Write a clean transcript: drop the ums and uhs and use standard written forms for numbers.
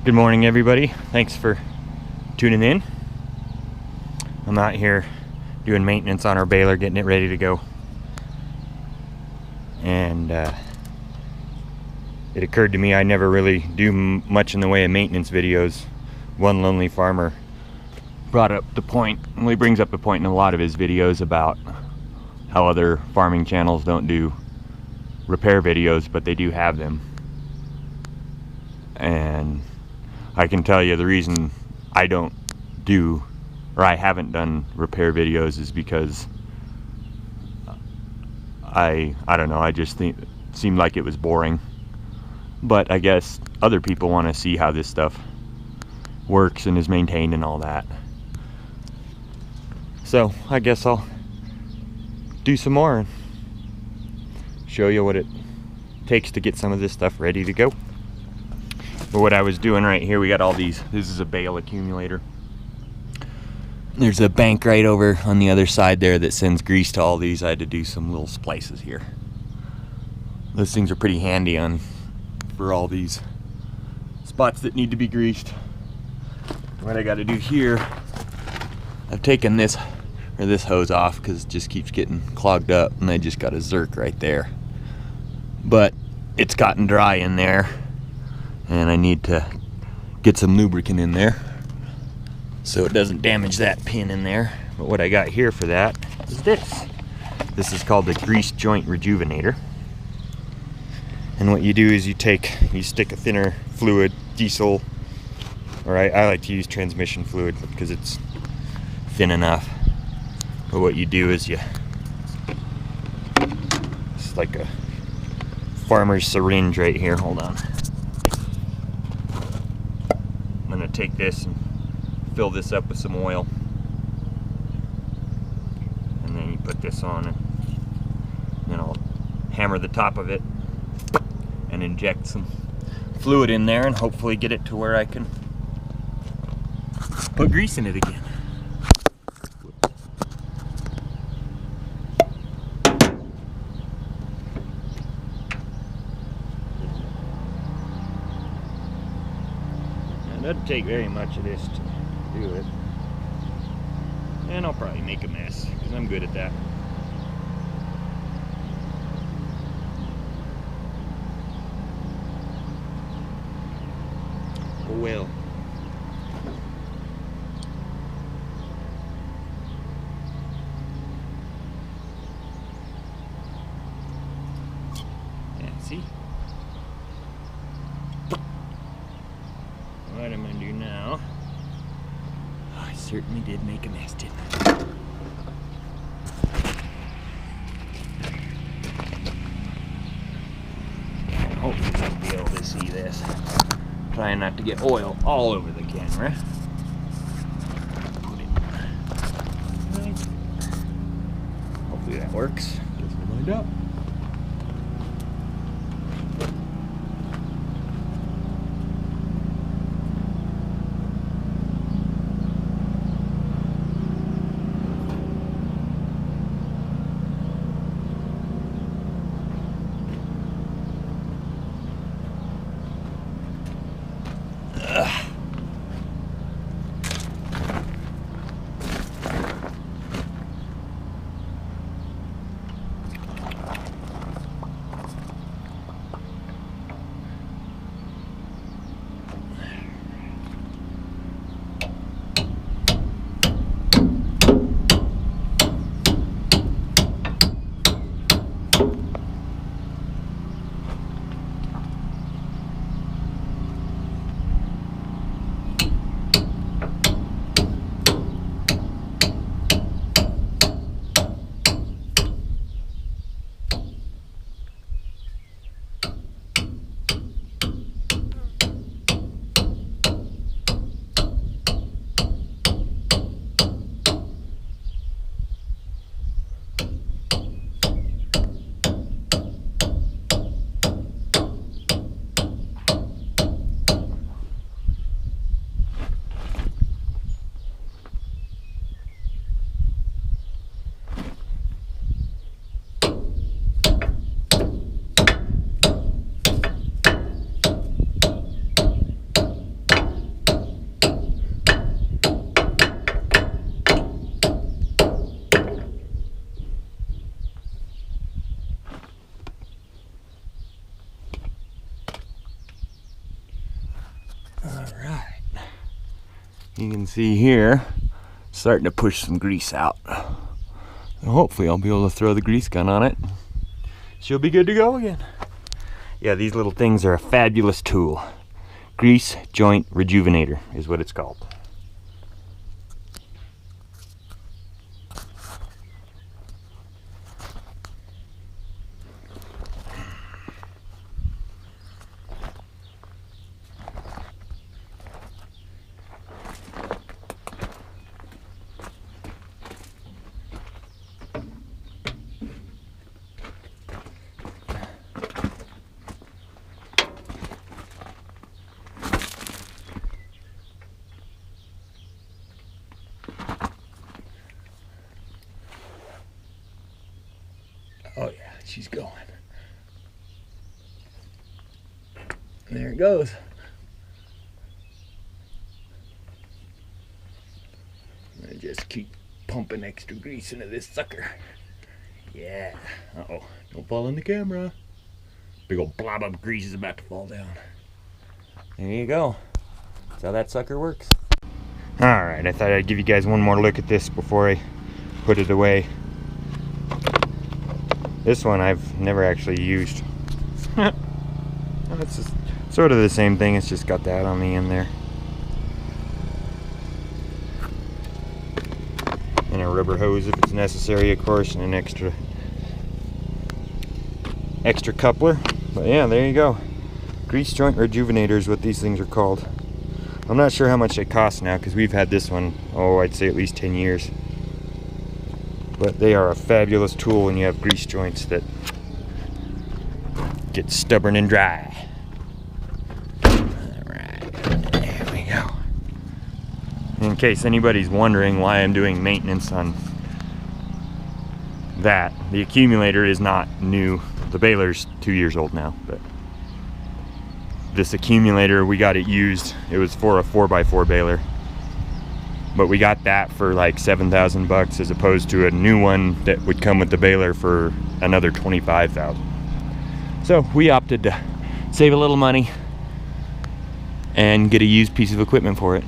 Good morning, everybody. Thanks for tuning in. I'm out here doing maintenance on our baler, getting it ready to go. And it occurred to me I never really do much in the way of maintenance videos. One lonely farmer brought up the point, well, he brings up the point in a lot of his videos about how other farming channels don't do repair videos, but they do have them. And I can tell you the reason I don't do, or I haven't done repair videos is because I don't know, I just think it seemed like it was boring. But I guess other people want to see how this stuff works and is maintained and all that. So I guess I'll do some more and show you what it takes to get some of this stuff ready to go. But what I was doing right here, we got all these, this is a bale accumulator. There's a bank right over on the other side there that sends grease to all these. I had to do some little splices here. Those things are pretty handy for all these spots that need to be greased. What I got to do here, I've taken this hose off because it just keeps getting clogged up, and I just got a zerk right there. But it's gotten dry in there, and I need to get some lubricant in there so it doesn't damage that pin in there. But what I got here for that is this. This is called the grease joint rejuvenator. And what you do is you stick a thinner fluid, diesel, or I like to use transmission fluid because it's thin enough. But what you do is it's like a farmer's syringe right here. Hold on. I'm gonna take this and fill this up with some oil, and then you put this on, and then I'll hammer the top of it and inject some fluid in there and hopefully get it to where I can put grease in it again. Now, it doesn't take very much of this to do it, and I'll probably make a mess because I'm good at that. Oh well. Yeah, see? What am I gonna do now? I certainly did make a mess, didn't I? Hopefully I'll be able to see this. Trying not to get oil all over the camera. Put it right. Hopefully that works. Guess we'll find out. Alright. You can see here, starting to push some grease out. And hopefully I'll be able to throw the grease gun on it. She'll be good to go again. Yeah, these little things are a fabulous tool. Grease joint rejuvenator is what it's called. Oh yeah, she's going. There it goes. I'm gonna just keep pumping extra grease into this sucker. Yeah. Uh-oh, don't fall in the camera. Big old blob of grease is about to fall down. There you go. That's how that sucker works. Alright, I thought I'd give you guys one more look at this before I put it away. This one I've never actually used. It's just sort of the same thing, it's just got that on the end there. And a rubber hose if it's necessary, of course, and an extra coupler. But yeah, there you go. Grease joint rejuvenator is what these things are called. I'm not sure how much they cost now because we've had this one, oh, I'd say at least 10 years. But they are a fabulous tool when you have grease joints that get stubborn and dry. Alright, there we go. In case anybody's wondering why I'm doing maintenance on that, the accumulator is not new. The baler's 2 years old now, but this accumulator, we got it used. It was for a 4x4 baler. But we got that for like 7,000 bucks as opposed to a new one that would come with the baler for another 25,000. So we opted to save a little money and get a used piece of equipment for it.